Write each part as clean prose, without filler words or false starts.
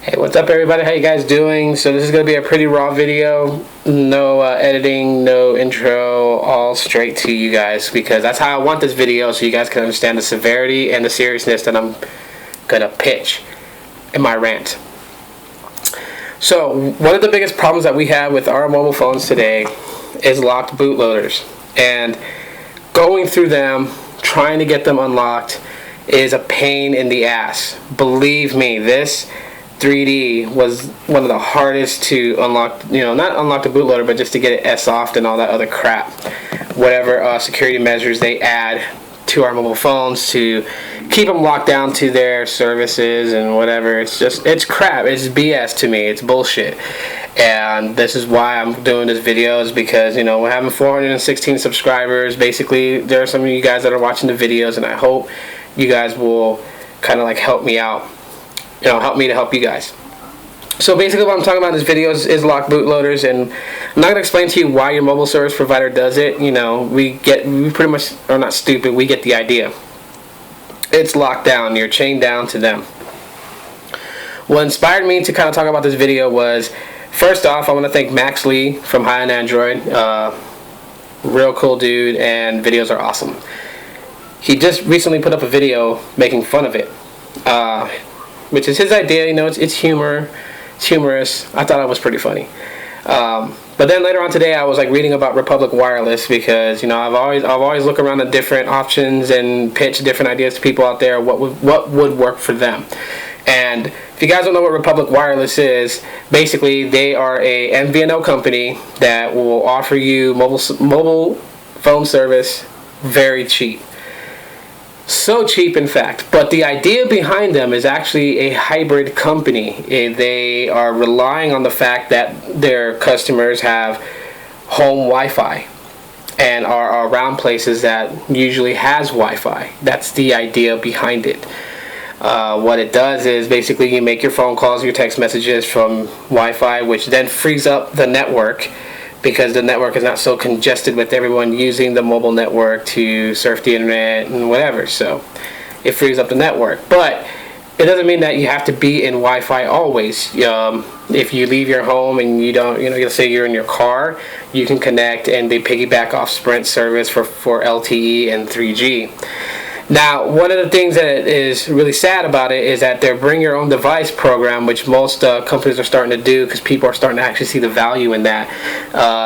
Hey, what's up everybody? How you guys doing? So this is going to be a pretty raw video. No editing, no intro, all straight to you guys because that's how I want this video, so you guys can understand the severity and the seriousness that I'm going to pitch in my rant. So one of the biggest problems that we have with our mobile phones today is locked bootloaders. And going through them, trying to get them unlocked is a pain in the ass. Believe me, this 3D was one of the hardest to unlock, not unlock the bootloader, but just to get it S-offed and all that other crap. Whatever security measures they add to our mobile phones to keep them locked down to their services and whatever. It's crap. It's BS to me. It's bullshit. And this is why I'm doing this video, is because, we're having 416 subscribers. Basically, there are some of you guys that are watching the videos, and I hope you guys will kind of like help me out. Help me to help you guys. So basically what I'm talking about in this video is locked bootloaders, and I'm not going to explain to you why your mobile service provider does it. We pretty much are not stupid. We get the idea. It's locked down. You're chained down to them. What inspired me to kind of talk about this video was, first off, I want to thank Max Lee from High on Android. Real cool dude, and videos are awesome. He just recently put up a video making fun of it, which is his idea. It's humor. It's humorous. I thought it was pretty funny. But then later on today, I was reading about Republic Wireless because I've always looked around at different options and pitch different ideas to people out there. What would work for them? And if you guys don't know what Republic Wireless is, basically they are a MVNO company that will offer you mobile phone service very cheap. So cheap, in fact. But the idea behind them is actually a hybrid company. They are relying on the fact that their customers have home Wi-Fi and are around places that usually has Wi-Fi. That's the idea behind it. What it does is basically you make your phone calls, your text messages from Wi-Fi, which then frees up the network, because the network is not so congested with everyone using the mobile network to surf the internet and whatever. So it frees up the network. But it doesn't mean that you have to be in Wi-Fi always. If you leave your home and you don't, let's say you're in your car, you can connect, and they piggyback off Sprint service for LTE and 3G. Now, one of the things that is really sad about it is that their bring your own device program, which most companies are starting to do because people are starting to actually see the value in that.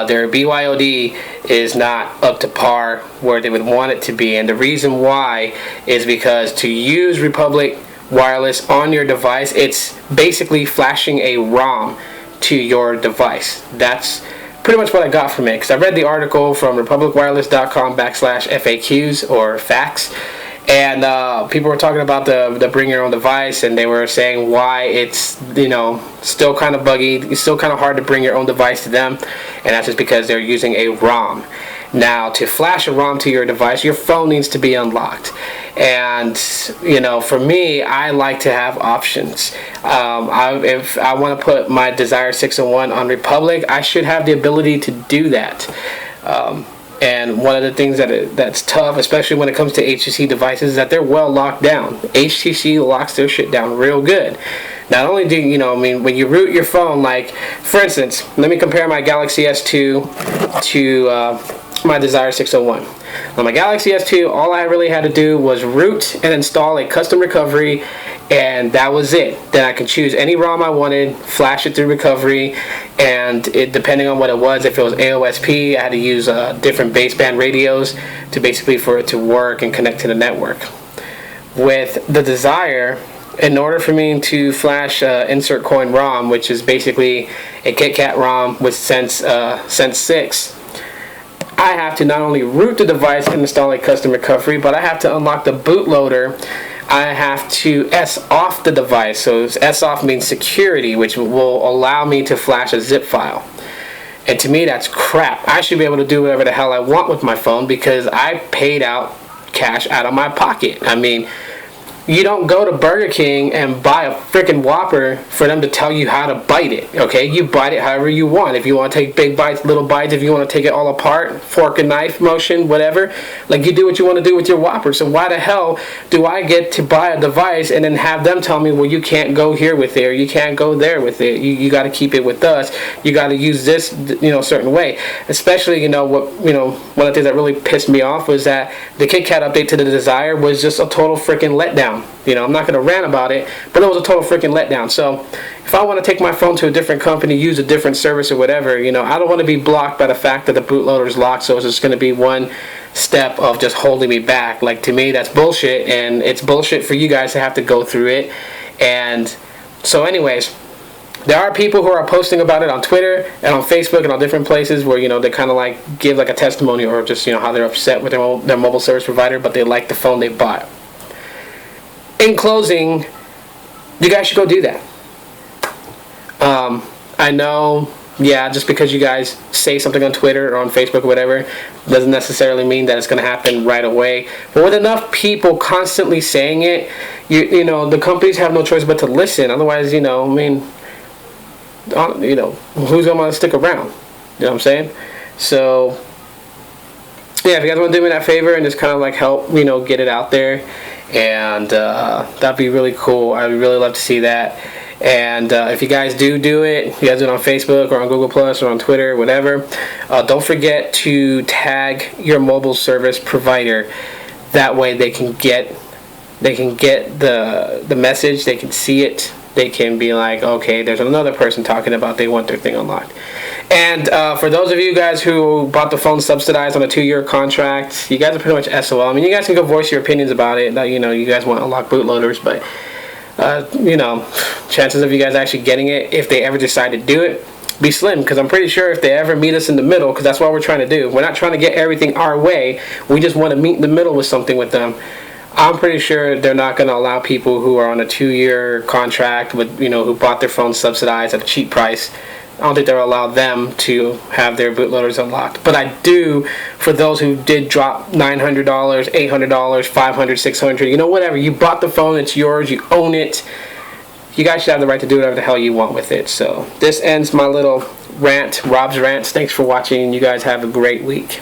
Their BYOD is not up to par where they would want it to be, and the reason why is because to use Republic Wireless on your device, it's basically flashing a ROM to your device. That's pretty much what I got from it, because I read the article from republicwireless.com/FAQs or facts. And people were talking about the bring your own device, and they were saying why it's still kind of buggy. It's still kind of hard to bring your own device to them, and that's just because they're using a ROM. Now, to flash a ROM to your device, your phone needs to be unlocked. And for me, I like to have options. If I want to put my Desire 601 on Republic, I should have the ability to do that. And one of the things that's tough, especially when it comes to HTC devices, is that they're well locked down. HTC locks their shit down real good. Not only do when you root your phone, for instance, let me compare my Galaxy S2 to my Desire 601. On my Galaxy S2, all I really had to do was root and install a custom recovery, and that was it. Then I could choose any ROM I wanted, flash it through recovery, and depending on what it was, if it was AOSP, I had to use different baseband radios to basically for it to work and connect to the network. With the Desire, in order for me to flash insert coin ROM, which is basically a KitKat ROM with Sense 6, I have to not only root the device and install a custom recovery, but I have to unlock the bootloader. I have to S-off the device. So S-off means security, which will allow me to flash a zip file. And to me, that's crap. I should be able to do whatever the hell I want with my phone because I paid out cash out of my pocket. You don't go to Burger King and buy a freaking Whopper for them to tell you how to bite it, okay? You bite it however you want. If you want to take big bites, little bites, if you want to take it all apart, fork and knife motion, whatever, like, you do what you want to do with your Whopper. So why the hell do I get to buy a device and then have them tell me, well, you can't go here with it, or you can't go there with it. You got to keep it with us. You got to use this, certain way. Especially, one of the things that really pissed me off was that the KitKat update to the Desire was just a total freaking letdown. I'm not going to rant about it, but it was a total freaking letdown. So if I want to take my phone to a different company, use a different service or whatever, I don't want to be blocked by the fact that the bootloader is locked, so it's just going to be one step of just holding me back. Like, to me, that's bullshit, and it's bullshit for you guys to have to go through it. And so anyways, there are people who are posting about it on Twitter and on Facebook and on different places where, they kind of like give like a testimony, or just, how they're upset with their mobile service provider, but they like the phone they bought. In closing, you guys should go do that. I know, just because you guys say something on Twitter or on Facebook or whatever, doesn't necessarily mean that it's going to happen right away. But with enough people constantly saying it, the companies have no choice but to listen. Otherwise, who's going to want to stick around? You know what I'm saying? So, yeah, if you guys want to do me that favor and just kind of like help, get it out there, and that'd be really cool. I'd really love to see that. And if you guys do it, you guys do it on Facebook or on Google Plus or on Twitter, whatever, don't forget to tag your mobile service provider. That way they can get the message, they can see it, they can be like, okay, there's another person talking about they want their thing unlocked. And for those of you guys who bought the phone subsidized on a 2-year contract, you guys are pretty much SOL. I mean, you guys can go voice your opinions about it, that you guys want to unlock bootloaders, but chances of you guys actually getting it, if they ever decide to do it, be slim, because I'm pretty sure if they ever meet us in the middle, because that's what we're trying to do. We're not trying to get everything our way. We just want to meet in the middle with something with them. I'm pretty sure they're not going to allow people who are on a 2-year contract with, who bought their phone subsidized at a cheap price. I don't think they'll allow them to have their bootloaders unlocked. But I do for those who did drop $900, $800, $500, $600, whatever. You bought the phone, it's yours, you own it. You guys should have the right to do whatever the hell you want with it. So this ends my little rant, Rob's Rants. Thanks for watching. You guys have a great week.